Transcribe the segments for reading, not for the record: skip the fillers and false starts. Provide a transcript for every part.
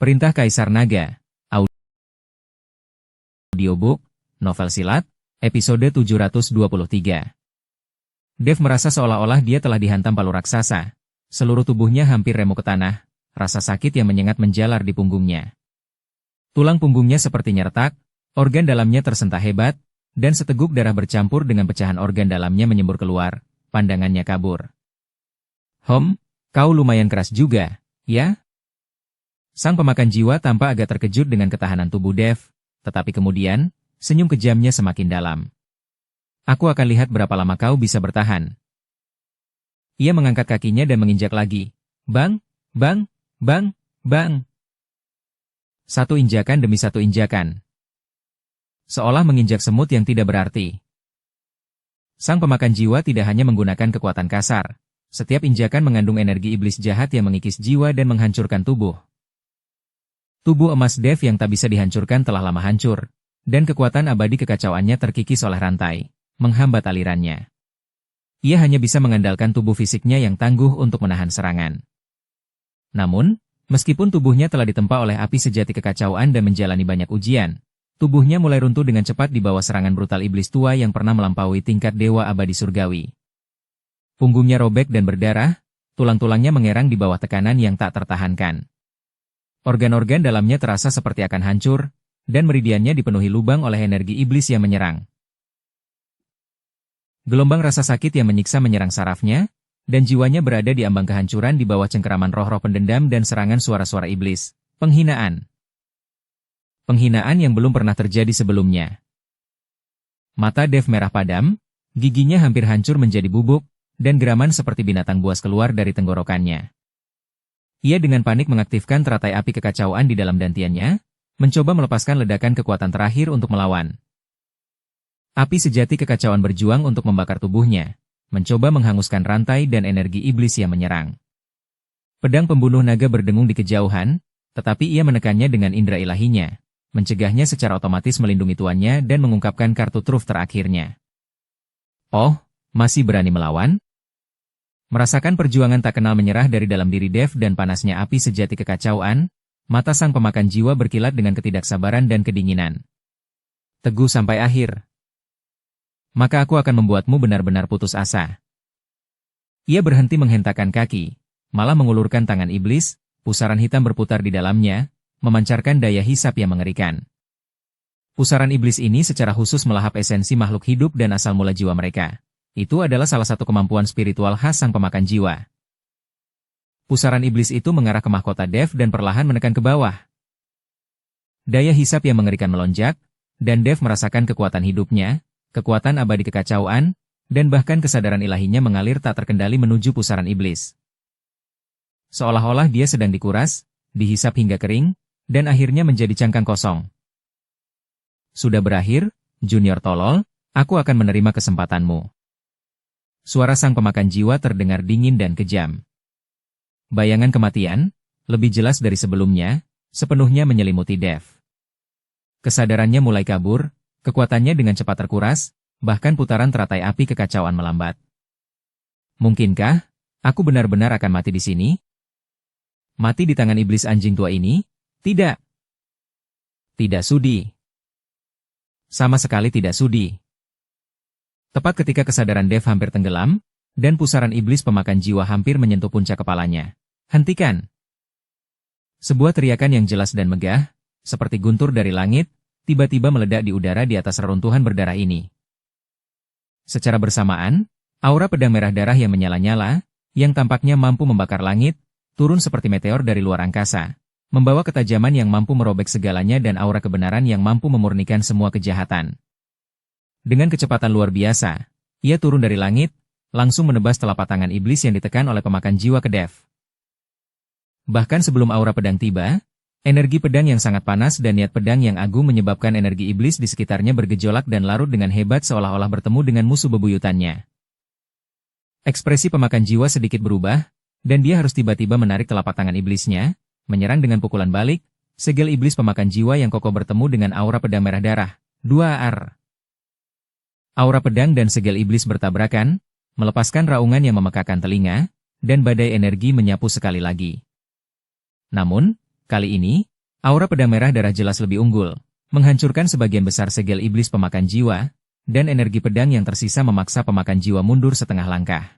Perintah Kaisar Naga, audiobook, novel silat, episode 723. Dev merasa seolah-olah dia telah dihantam palu raksasa. Seluruh tubuhnya hampir remuk ke tanah, rasa sakit yang menyengat menjalar di punggungnya. Tulang punggungnya sepertinya retak, organ dalamnya tersentak hebat, dan seteguk darah bercampur dengan pecahan organ dalamnya menyembur keluar, pandangannya kabur. Kau lumayan keras juga, ya? Sang pemakan jiwa tampak agak terkejut dengan ketahanan tubuh Dev, tetapi kemudian, senyum kejamnya semakin dalam. Aku akan lihat berapa lama kau bisa bertahan. Ia mengangkat kakinya dan menginjak lagi. Bang, bang, bang, bang. Satu injakan demi satu injakan. Seolah menginjak semut yang tidak berarti. Sang pemakan jiwa tidak hanya menggunakan kekuatan kasar. Setiap injakan mengandung energi iblis jahat yang mengikis jiwa dan menghancurkan tubuh. Tubuh emas Dev yang tak bisa dihancurkan telah lama hancur, dan kekuatan abadi kekacauannya terkikis oleh rantai, menghambat alirannya. Ia hanya bisa mengandalkan tubuh fisiknya yang tangguh untuk menahan serangan. Namun, meskipun tubuhnya telah ditempa oleh api sejati kekacauan dan menjalani banyak ujian, tubuhnya mulai runtuh dengan cepat di bawah serangan brutal iblis tua yang pernah melampaui tingkat dewa abadi surgawi. Punggungnya robek dan berdarah, tulang-tulangnya mengerang di bawah tekanan yang tak tertahankan. Organ-organ dalamnya terasa seperti akan hancur, dan meridiannya dipenuhi lubang oleh energi iblis yang menyerang. Gelombang rasa sakit yang menyiksa menyerang sarafnya, dan jiwanya berada di ambang kehancuran di bawah cengkeraman roh-roh pendendam dan serangan suara-suara iblis. Penghinaan. Penghinaan yang belum pernah terjadi sebelumnya. Mata Dev merah padam, giginya hampir hancur menjadi bubuk, dan geraman seperti binatang buas keluar dari tenggorokannya. Ia dengan panik mengaktifkan teratai api kekacauan di dalam dantiannya, mencoba melepaskan ledakan kekuatan terakhir untuk melawan. Api sejati kekacauan berjuang untuk membakar tubuhnya, mencoba menghanguskan rantai dan energi iblis yang menyerang. Pedang pembunuh naga berdengung di kejauhan, tetapi ia menekannya dengan indera ilahinya, mencegahnya secara otomatis melindungi tuannya dan mengungkapkan kartu truf terakhirnya. Oh, masih berani melawan? Merasakan perjuangan tak kenal menyerah dari dalam diri Dev dan panasnya api sejati kekacauan, mata sang pemakan jiwa berkilat dengan ketidaksabaran dan kedinginan. Teguh sampai akhir. Maka aku akan membuatmu benar-benar putus asa. Ia berhenti menghentakkan kaki, malah mengulurkan tangan iblis, pusaran hitam berputar di dalamnya, memancarkan daya hisap yang mengerikan. Pusaran iblis ini secara khusus melahap esensi makhluk hidup dan asal mula jiwa mereka. Itu adalah salah satu kemampuan spiritual khas sang pemakan jiwa. Pusaran iblis itu mengarah ke mahkota Dev dan perlahan menekan ke bawah. Daya hisap yang mengerikan melonjak, dan Dev merasakan kekuatan hidupnya, kekuatan abadi kekacauan, dan bahkan kesadaran ilahinya mengalir tak terkendali menuju pusaran iblis. Seolah-olah dia sedang dikuras, dihisap hingga kering, dan akhirnya menjadi cangkang kosong. Sudah berakhir, Junior tolol, aku akan menerima kesempatanmu. Suara sang pemakan jiwa terdengar dingin dan kejam. Bayangan kematian, lebih jelas dari sebelumnya, sepenuhnya menyelimuti Dev. Kesadarannya mulai kabur, kekuatannya dengan cepat terkuras, bahkan putaran teratai api kekacauan melambat. Mungkinkah aku benar-benar akan mati di sini? Mati di tangan iblis anjing tua ini? Tidak. Tidak sudi. Sama sekali tidak sudi. Tepat ketika kesadaran Dev hampir tenggelam, dan pusaran iblis pemakan jiwa hampir menyentuh puncak kepalanya. Hentikan! Sebuah teriakan yang jelas dan megah, seperti guntur dari langit, tiba-tiba meledak di udara di atas reruntuhan berdarah ini. Secara bersamaan, aura pedang merah darah yang menyala-nyala, yang tampaknya mampu membakar langit, turun seperti meteor dari luar angkasa, membawa ketajaman yang mampu merobek segalanya dan aura kebenaran yang mampu memurnikan semua kejahatan. Dengan kecepatan luar biasa, ia turun dari langit, langsung menebas telapak tangan iblis yang ditekan oleh pemakan jiwa ke Dev. Bahkan sebelum aura pedang tiba, energi pedang yang sangat panas dan niat pedang yang agung menyebabkan energi iblis di sekitarnya bergejolak dan larut dengan hebat seolah-olah bertemu dengan musuh bebuyutannya. Ekspresi pemakan jiwa sedikit berubah, dan dia harus tiba-tiba menarik telapak tangan iblisnya, menyerang dengan pukulan balik, segel iblis pemakan jiwa yang kokoh bertemu dengan aura pedang merah darah. 2R. Aura pedang dan segel iblis bertabrakan, melepaskan raungan yang memekakan telinga, dan badai energi menyapu sekali lagi. Namun, kali ini, Aura pedang merah darah jelas lebih unggul, menghancurkan sebagian besar segel iblis pemakan jiwa, dan energi pedang yang tersisa memaksa pemakan jiwa mundur setengah langkah.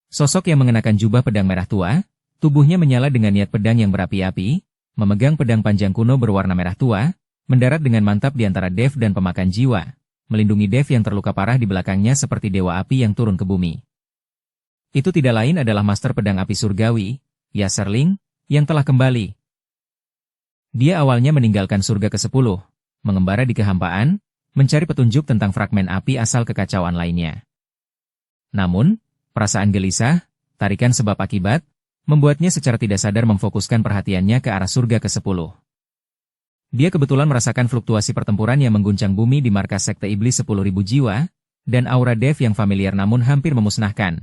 Sosok yang mengenakan jubah pedang merah tua, tubuhnya menyala dengan niat pedang yang berapi-api, memegang pedang panjang kuno berwarna merah tua, mendarat dengan mantap di antara Dev dan pemakan jiwa, melindungi Dev yang terluka parah di belakangnya seperti dewa api yang turun ke bumi. Itu tidak lain adalah Master Pedang Api Surgawi, Yaserling, yang telah kembali. Dia awalnya meninggalkan surga ke-10, mengembara di kehampaan, mencari petunjuk tentang fragmen api asal kekacauan lainnya. Namun, perasaan gelisah, tarikan sebab akibat, membuatnya secara tidak sadar memfokuskan perhatiannya ke arah surga ke-10. Dia kebetulan merasakan fluktuasi pertempuran yang mengguncang bumi di markas Sekte Iblis 10.000 jiwa, dan aura Dev yang familiar namun hampir memusnahkan.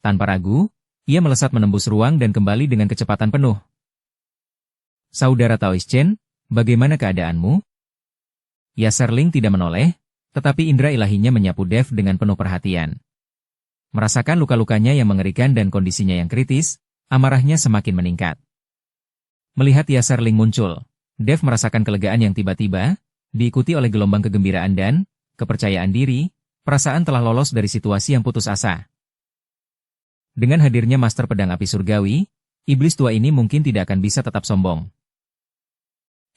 Tanpa ragu, ia melesat menembus ruang dan kembali dengan kecepatan penuh. Saudara Taois Chen, bagaimana keadaanmu? Yaserling tidak menoleh, tetapi indera ilahinya menyapu Dev dengan penuh perhatian. Merasakan luka-lukanya yang mengerikan dan kondisinya yang kritis, amarahnya semakin meningkat. Melihat Yaserling muncul, Dev merasakan kelegaan yang tiba-tiba, diikuti oleh gelombang kegembiraan dan kepercayaan diri, perasaan telah lolos dari situasi yang putus asa. Dengan hadirnya Master Pedang Api Surgawi, iblis tua ini mungkin tidak akan bisa tetap sombong.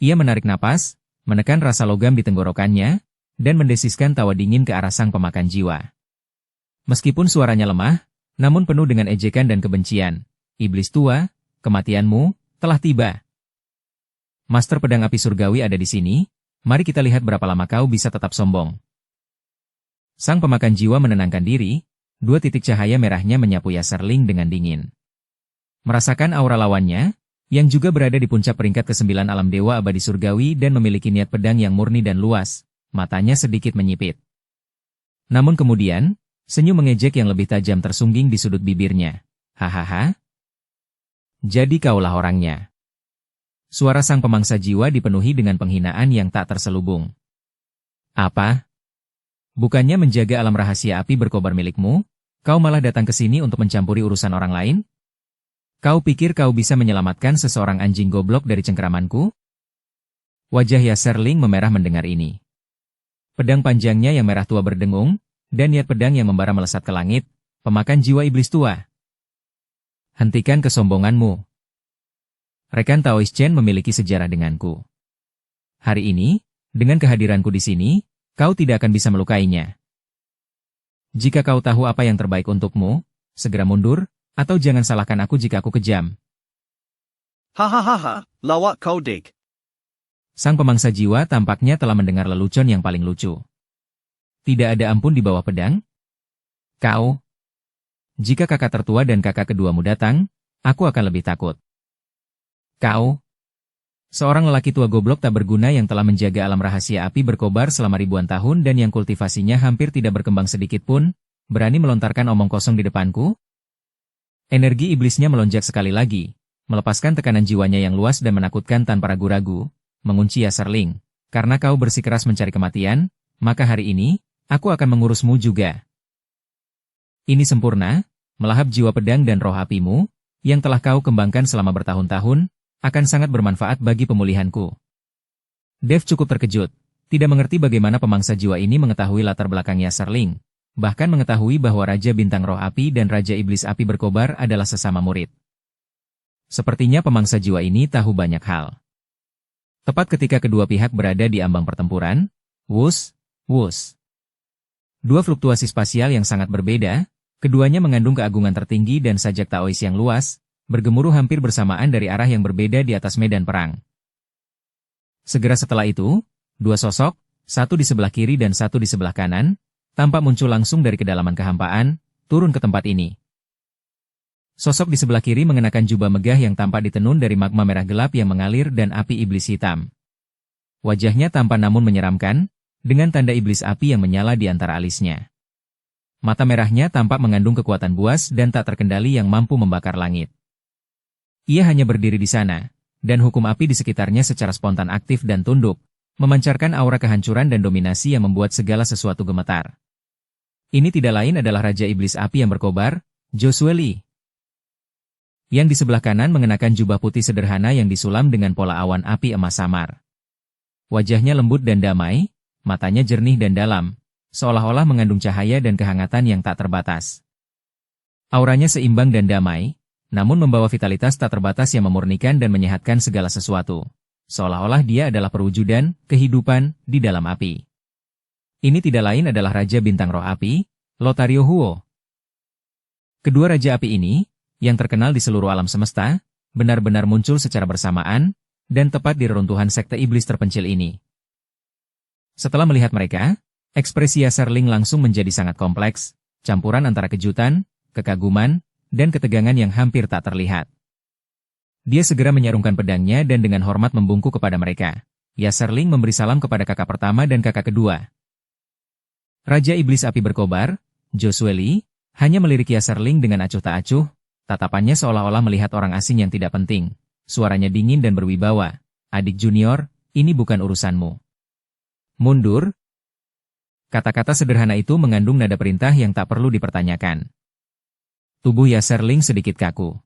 Ia menarik napas, menekan rasa logam di tenggorokannya, dan mendesiskan tawa dingin ke arah sang pemakan jiwa. Meskipun suaranya lemah, namun penuh dengan ejekan dan kebencian. Iblis tua, kematianmu telah tiba. Master Pedang Api Surgawi ada di sini, mari kita lihat berapa lama kau bisa tetap sombong. Sang pemakan jiwa menenangkan diri, dua titik cahaya merahnya menyapu Yaserling dengan dingin. Merasakan aura lawannya, yang juga berada di puncak peringkat ke-9 alam dewa abadi surgawi dan memiliki niat pedang yang murni dan luas, matanya sedikit menyipit. Namun kemudian, senyum mengejek yang lebih tajam tersungging di sudut bibirnya. Hahaha. Jadi kaulah orangnya. Suara sang pemangsa jiwa dipenuhi dengan penghinaan yang tak terselubung. Apa? Bukannya menjaga alam rahasia api berkobar milikmu? Kau malah datang ke sini untuk mencampuri urusan orang lain? Kau pikir kau bisa menyelamatkan seseorang anjing goblok dari cengkeramanku? Wajah Yaserling memerah mendengar ini. Pedang panjangnya yang merah tua berdengung, dan niat pedang yang membara melesat ke langit, pemakan jiwa iblis tua. Hentikan kesombonganmu. Rekan Taois Chen memiliki sejarah denganku. Hari ini, dengan kehadiranku di sini, kau tidak akan bisa melukainya. Jika kau tahu apa yang terbaik untukmu, segera mundur, atau jangan salahkan aku jika aku kejam. Hahaha, lawak kau dik. Sang pemangsa jiwa tampaknya telah mendengar lelucon yang paling lucu. Tidak ada ampun di bawah pedang? Kau? Jika kakak tertua dan kakak keduamu datang, aku akan lebih takut. Kau? Seorang lelaki tua goblok tak berguna yang telah menjaga alam rahasia api berkobar selama ribuan tahun dan yang kultivasinya hampir tidak berkembang sedikit pun, berani melontarkan omong kosong di depanku? Energi iblisnya melonjak sekali lagi, melepaskan tekanan jiwanya yang luas dan menakutkan tanpa ragu-ragu, mengunci Yaserling. Karena kau bersikeras mencari kematian, maka hari ini, aku akan mengurusmu juga. Ini sempurna, melahap jiwa pedang dan roh apimu, yang telah kau kembangkan selama bertahun-tahun, akan sangat bermanfaat bagi pemulihanku. Dev cukup terkejut, tidak mengerti bagaimana pemangsa jiwa ini mengetahui latar belakang Yaserling, bahkan mengetahui bahwa Raja Bintang Roh Api dan Raja Iblis Api berkobar adalah sesama murid. Sepertinya pemangsa jiwa ini tahu banyak hal. Tepat ketika kedua pihak berada di ambang pertempuran, wus, wus. Dua fluktuasi spasial yang sangat berbeda, keduanya mengandung keagungan tertinggi dan sajak Taois yang luas, bergemuruh hampir bersamaan dari arah yang berbeda di atas medan perang. Segera setelah itu, dua sosok, satu di sebelah kiri dan satu di sebelah kanan, tampak muncul langsung dari kedalaman kehampaan, turun ke tempat ini. Sosok di sebelah kiri mengenakan jubah megah yang tampak ditenun dari magma merah gelap yang mengalir dan api iblis hitam. Wajahnya tampan namun menyeramkan, dengan tanda iblis api yang menyala di antara alisnya. Mata merahnya tampak mengandung kekuatan buas dan tak terkendali yang mampu membakar langit. Ia hanya berdiri di sana, dan hukum api di sekitarnya secara spontan aktif dan tunduk, memancarkan aura kehancuran dan dominasi yang membuat segala sesuatu gemetar. Ini tidak lain adalah Raja Iblis Api yang berkobar, Joshua Li. Yang di sebelah kanan mengenakan jubah putih sederhana yang disulam dengan pola awan api emas samar. Wajahnya lembut dan damai, matanya jernih dan dalam, seolah-olah mengandung cahaya dan kehangatan yang tak terbatas. Auranya seimbang dan damai, namun membawa vitalitas tak terbatas yang memurnikan dan menyehatkan segala sesuatu. Seolah-olah dia adalah perwujudan, kehidupan, di dalam api. Ini tidak lain adalah Raja Bintang Roh Api, Lothario Huo. Kedua Raja Api ini, yang terkenal di seluruh alam semesta, benar-benar muncul secara bersamaan, dan tepat di reruntuhan sekte iblis terpencil ini. Setelah melihat mereka, ekspresi Yaserling langsung menjadi sangat kompleks, campuran antara kejutan, kekaguman, dan ketegangan yang hampir tak terlihat. Dia segera menyarungkan pedangnya dan dengan hormat membungkuk kepada mereka. Yaserling memberi salam kepada kakak pertama dan kakak kedua. Raja Iblis Api berkobar, Josueli, hanya melirik Yaserling dengan acuh tak acuh, tatapannya seolah-olah melihat orang asing yang tidak penting. Suaranya dingin dan berwibawa. Adik junior, ini bukan urusanmu. Mundur. Kata-kata sederhana itu mengandung nada perintah yang tak perlu dipertanyakan. Tubuh Yaserling sedikit kaku.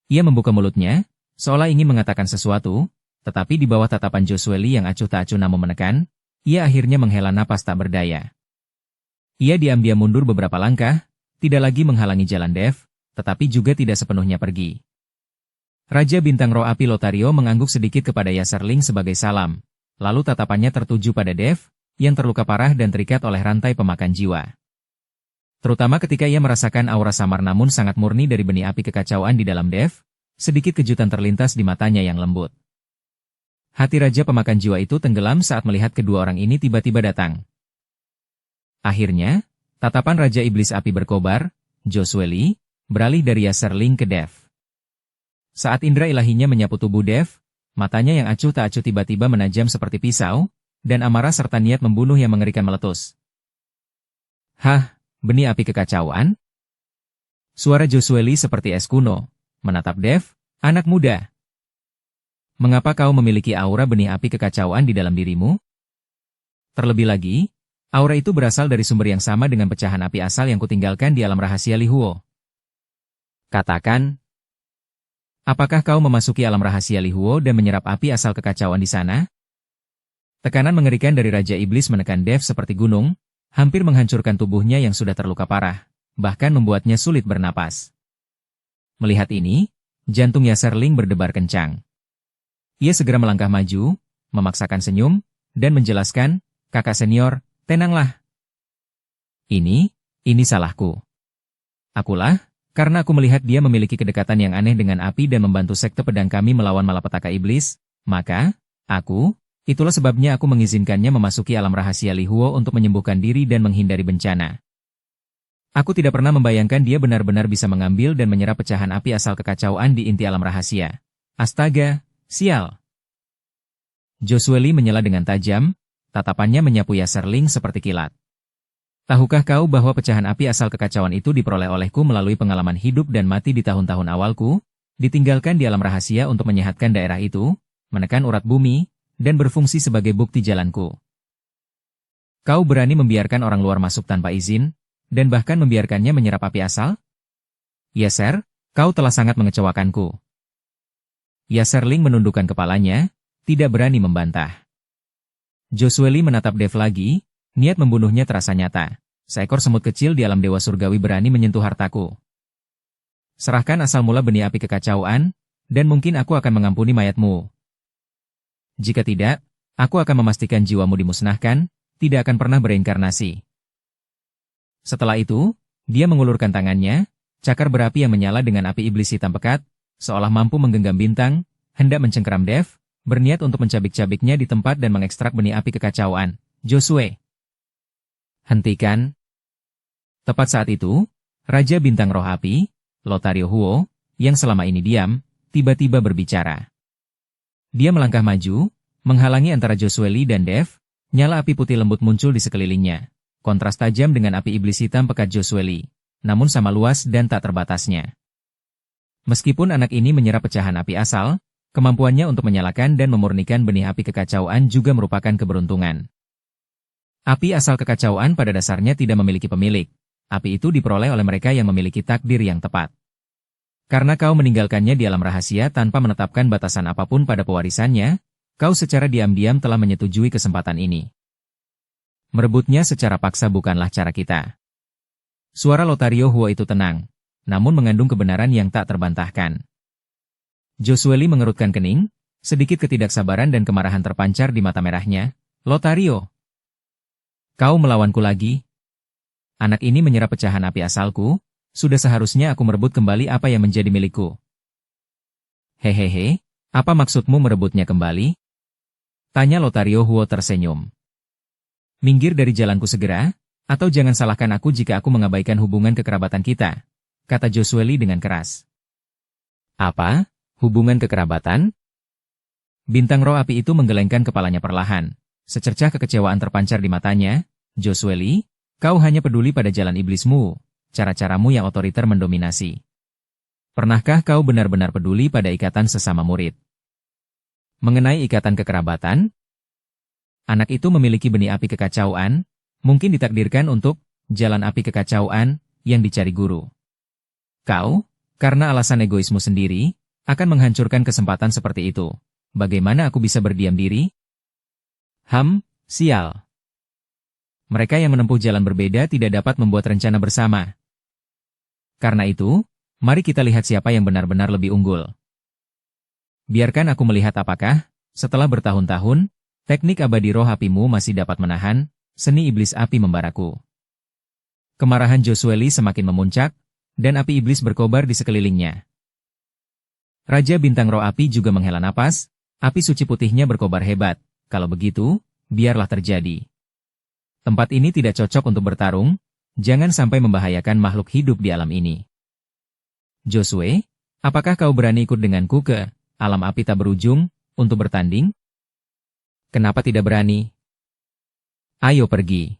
Ia membuka mulutnya, seolah ingin mengatakan sesuatu, tetapi di bawah tatapan Josueli yang acuh tak acuh namun menekan, ia akhirnya menghela napas tak berdaya. Ia diam-diam mundur beberapa langkah, tidak lagi menghalangi jalan Dev, tetapi juga tidak sepenuhnya pergi. Raja Bintang Roh Api Lothario mengangguk sedikit kepada Yaserling sebagai salam, lalu tatapannya tertuju pada Dev, yang terluka parah dan terikat oleh rantai pemakan jiwa. Terutama ketika ia merasakan aura samar namun sangat murni dari benih api kekacauan di dalam Dev, sedikit kejutan terlintas di matanya yang lembut. Hati Raja Pemakan Jiwa itu tenggelam saat melihat kedua orang ini tiba-tiba datang. Akhirnya, tatapan Raja Iblis Api berkobar, Josueli, beralih dari Yaserling ke Dev. Saat indera ilahinya menyapu tubuh Dev, matanya yang acuh tak acuh tiba-tiba menajam seperti pisau, dan amarah serta niat membunuh yang mengerikan meletus. Hah, benih api kekacauan? Suara Josueli seperti es kuno, menatap Dev, anak muda. Mengapa kau memiliki aura benih api kekacauan di dalam dirimu? Terlebih lagi, aura itu berasal dari sumber yang sama dengan pecahan api asal yang kutinggalkan di alam rahasia Li Huo. Katakan, apakah kau memasuki alam rahasia Li Huo dan menyerap api asal kekacauan di sana? Tekanan mengerikan dari Raja Iblis menekan Dev seperti gunung, hampir menghancurkan tubuhnya yang sudah terluka parah, bahkan membuatnya sulit bernapas. Melihat ini, jantung Yaserling berdebar kencang. Ia segera melangkah maju, memaksakan senyum, dan menjelaskan, kakak senior, tenanglah. Ini salahku. Akulah, karena aku melihat dia memiliki kedekatan yang aneh dengan api dan membantu sekte pedang kami melawan malapetaka iblis, maka, itulah sebabnya aku mengizinkannya memasuki alam rahasia Li Huo untuk menyembuhkan diri dan menghindari bencana. Aku tidak pernah membayangkan dia benar-benar bisa mengambil dan menyerap pecahan api asal kekacauan di inti alam rahasia. Astaga, sial! Josueli menyela dengan tajam, tatapannya menyapu Yaserling seperti kilat. Tahukah kau bahwa pecahan api asal kekacauan itu diperoleh olehku melalui pengalaman hidup dan mati di tahun-tahun awalku, ditinggalkan di alam rahasia untuk menyehatkan daerah itu, menekan urat bumi, dan berfungsi sebagai bukti jalanku. Kau berani membiarkan orang luar masuk tanpa izin, dan bahkan membiarkannya menyerap api asal? Yaser, kau telah sangat mengecewakanku. Yaserling menundukkan kepalanya, tidak berani membantah. Josueli menatap Dev lagi, niat membunuhnya terasa nyata. Seekor semut kecil di alam dewa surgawi berani menyentuh hartaku. Serahkan asal mula benih api kekacauan, dan mungkin aku akan mengampuni mayatmu. Jika tidak, aku akan memastikan jiwamu dimusnahkan, tidak akan pernah bereinkarnasi. Setelah itu, dia mengulurkan tangannya, cakar berapi yang menyala dengan api iblis hitam pekat, seolah mampu menggenggam bintang, hendak mencengkeram Dev, berniat untuk mencabik-cabiknya di tempat dan mengekstrak benih api kekacauan. Josue, hentikan. Tepat saat itu, Raja Bintang Roh Api, Lothario Huo, yang selama ini diam, tiba-tiba berbicara. Dia melangkah maju, menghalangi antara Josueli dan Dev, nyala api putih lembut muncul di sekelilingnya. Kontras tajam dengan api iblis hitam pekat Josueli, namun sama luas dan tak terbatasnya. Meskipun anak ini menyerap pecahan api asal, kemampuannya untuk menyalakan dan memurnikan benih api kekacauan juga merupakan keberuntungan. Api asal kekacauan pada dasarnya tidak memiliki pemilik. Api itu diperoleh oleh mereka yang memiliki takdir yang tepat. Karena kau meninggalkannya di alam rahasia tanpa menetapkan batasan apapun pada pewarisannya, kau secara diam-diam telah menyetujui kesempatan ini. Merebutnya secara paksa bukanlah cara kita. Suara Lothario Huo itu tenang, namun mengandung kebenaran yang tak terbantahkan. Josueli mengerutkan kening, sedikit ketidaksabaran dan kemarahan terpancar di mata merahnya. Lothario, kau melawanku lagi? Anak ini menyerap pecahan api asalku, sudah seharusnya aku merebut kembali apa yang menjadi milikku. Hehehe, apa maksudmu merebutnya kembali? Tanya Lothario Huo tersenyum. Minggir dari jalanku segera, atau jangan salahkan aku jika aku mengabaikan hubungan kekerabatan kita, kata Josueli dengan keras. Apa? Hubungan kekerabatan? Bintang roh api itu menggelengkan kepalanya perlahan. Secercah kekecewaan terpancar di matanya. Josueli, kau hanya peduli pada jalan iblismu, cara-caramu yang otoriter mendominasi. Pernahkah kau benar-benar peduli pada ikatan sesama murid? Mengenai ikatan kekerabatan, anak itu memiliki benih api kekacauan, mungkin ditakdirkan untuk jalan api kekacauan yang dicari guru. Kau, karena alasan egoismu sendiri, akan menghancurkan kesempatan seperti itu. Bagaimana aku bisa berdiam diri? Sial. Mereka yang menempuh jalan berbeda tidak dapat membuat rencana bersama. Karena itu, mari kita lihat siapa yang benar-benar lebih unggul. Biarkan aku melihat apakah, setelah bertahun-tahun, teknik abadi roh apimu masih dapat menahan seni iblis api membaraku. Kemarahan Josueli semakin memuncak, dan api iblis berkobar di sekelilingnya. Raja bintang roh api juga menghela napas, api suci putihnya berkobar hebat. Kalau begitu, biarlah terjadi. Tempat ini tidak cocok untuk bertarung, jangan sampai membahayakan makhluk hidup di alam ini. Josue, apakah kau berani ikut denganku ke alam api tak berujung untuk bertanding? Kenapa tidak berani? Ayo pergi.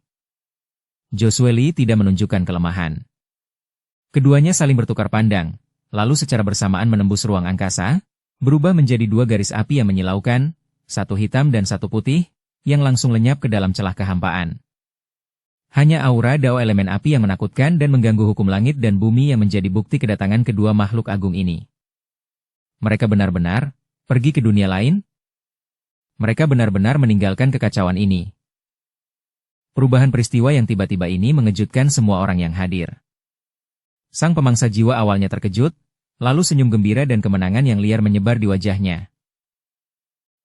Josueli tidak menunjukkan kelemahan. Keduanya saling bertukar pandang, lalu secara bersamaan menembus ruang angkasa, berubah menjadi dua garis api yang menyilaukan, satu hitam dan satu putih, yang langsung lenyap ke dalam celah kehampaan. Hanya aura dao elemen api yang menakutkan dan mengganggu hukum langit dan bumi yang menjadi bukti kedatangan kedua makhluk agung ini. Mereka benar-benar pergi ke dunia lain? Mereka benar-benar meninggalkan kekacauan ini. Perubahan peristiwa yang tiba-tiba ini mengejutkan semua orang yang hadir. Sang pemangsa jiwa awalnya terkejut, lalu senyum gembira dan kemenangan yang liar menyebar di wajahnya.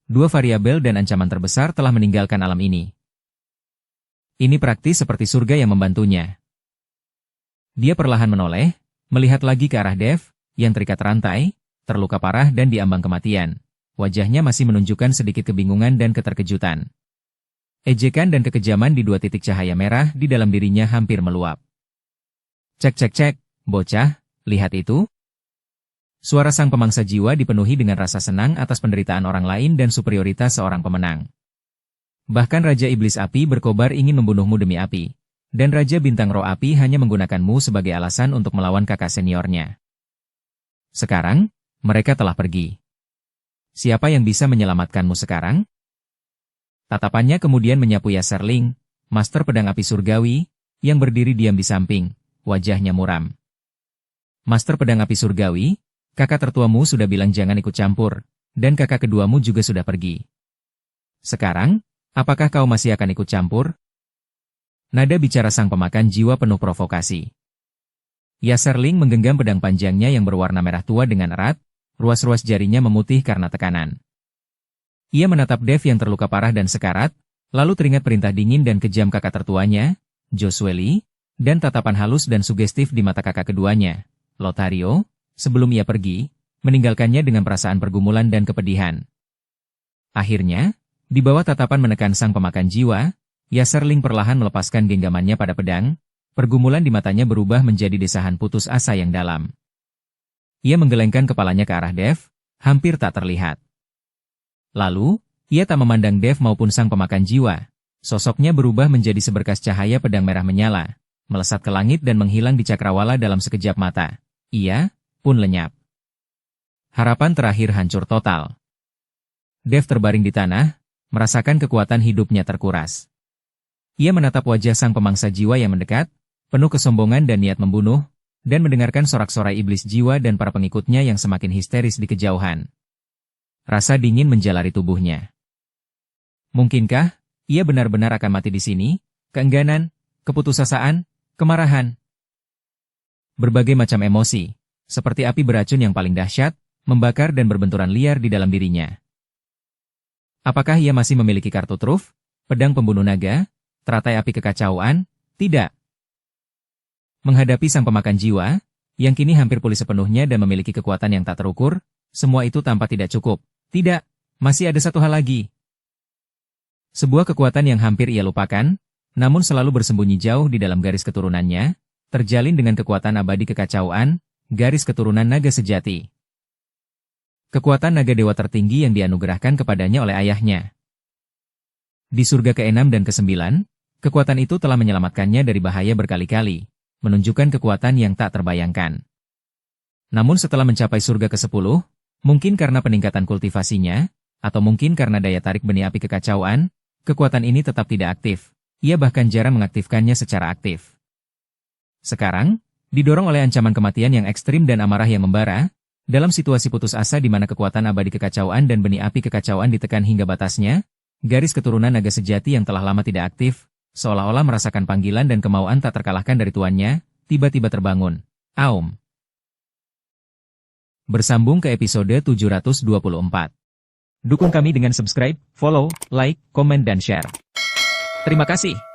Dua variabel dan ancaman terbesar telah meninggalkan alam ini. Ini praktis seperti surga yang membantunya. Dia perlahan menoleh, melihat lagi ke arah Dev, yang terikat rantai, terluka parah dan diambang kematian. Wajahnya masih menunjukkan sedikit kebingungan dan keterkejutan. Ejekan dan kekejaman di dua titik cahaya merah di dalam dirinya hampir meluap. Cek, bocah, lihat itu. Suara sang pemangsa jiwa dipenuhi dengan rasa senang atas penderitaan orang lain dan superioritas seorang pemenang. Bahkan Raja Iblis Api berkobar ingin membunuhmu demi api, dan Raja Bintang Roh Api hanya menggunakanmu sebagai alasan untuk melawan kakak seniornya. Sekarang, mereka telah pergi. Siapa yang bisa menyelamatkanmu sekarang? Tatapannya kemudian menyapu Yaserling, Master Pedang Api Surgawi, yang berdiri diam di samping, wajahnya muram. Master Pedang Api Surgawi, kakak tertuamu sudah bilang jangan ikut campur, dan kakak keduamu juga sudah pergi. Sekarang, apakah kau masih akan ikut campur? Nada bicara sang pemakan jiwa penuh provokasi. Yaserling menggenggam pedang panjangnya yang berwarna merah tua dengan erat, ruas-ruas jarinya memutih karena tekanan. Ia menatap Dev yang terluka parah dan sekarat, lalu teringat perintah dingin dan kejam kakak tertuanya, Josueli, dan tatapan halus dan sugestif di mata kakak keduanya, Lothario, sebelum ia pergi, meninggalkannya dengan perasaan pergumulan dan kepedihan. Akhirnya, di bawah tatapan menekan sang pemakan jiwa, Yaserling perlahan melepaskan genggamannya pada pedang, pergumulan di matanya berubah menjadi desahan putus asa yang dalam. Ia menggelengkan kepalanya ke arah Dev, hampir tak terlihat. Lalu, ia tak memandang Dev maupun sang pemakan jiwa. Sosoknya berubah menjadi seberkas cahaya pedang merah menyala, melesat ke langit dan menghilang di cakrawala dalam sekejap mata. Ia pun lenyap. Harapan terakhir hancur total. Dev terbaring di tanah, merasakan kekuatan hidupnya terkuras. Ia menatap wajah sang pemangsa jiwa yang mendekat, penuh kesombongan dan niat membunuh, dan mendengarkan sorak-sorai iblis jiwa dan para pengikutnya yang semakin histeris di kejauhan. Rasa dingin menjalari tubuhnya. Mungkinkah ia benar-benar akan mati di sini? Keengganan, keputusasaan, kemarahan. Berbagai macam emosi, seperti api beracun yang paling dahsyat, membakar dan berbenturan liar di dalam dirinya. Apakah ia masih memiliki kartu truf, pedang pembunuh naga, teratai api kekacauan? Tidak. Menghadapi sang pemakan jiwa, yang kini hampir pulih sepenuhnya dan memiliki kekuatan yang tak terukur, semua itu tampak tidak cukup. Tidak, masih ada satu hal lagi. Sebuah kekuatan yang hampir ia lupakan, namun selalu bersembunyi jauh di dalam garis keturunannya, terjalin dengan kekuatan abadi kekacauan, garis keturunan naga sejati. Kekuatan naga dewa tertinggi yang dianugerahkan kepadanya oleh ayahnya. Di surga ke-6 dan ke-9, kekuatan itu telah menyelamatkannya dari bahaya berkali-kali, menunjukkan kekuatan yang tak terbayangkan. Namun setelah mencapai surga ke-10, mungkin karena peningkatan kultivasinya, atau mungkin karena daya tarik benih api kekacauan, kekuatan ini tetap tidak aktif. Ia bahkan jarang mengaktifkannya secara aktif. Sekarang, didorong oleh ancaman kematian yang ekstrim dan amarah yang membara, dalam situasi putus asa di mana kekuatan abadi kekacauan dan benih api kekacauan ditekan hingga batasnya, garis keturunan naga sejati yang telah lama tidak aktif, seolah-olah merasakan panggilan dan kemauan tak terkalahkan dari tuannya, tiba-tiba terbangun. Aum. Bersambung ke episode 724. Dukung kami dengan subscribe, follow, like, komen dan share. Terima kasih.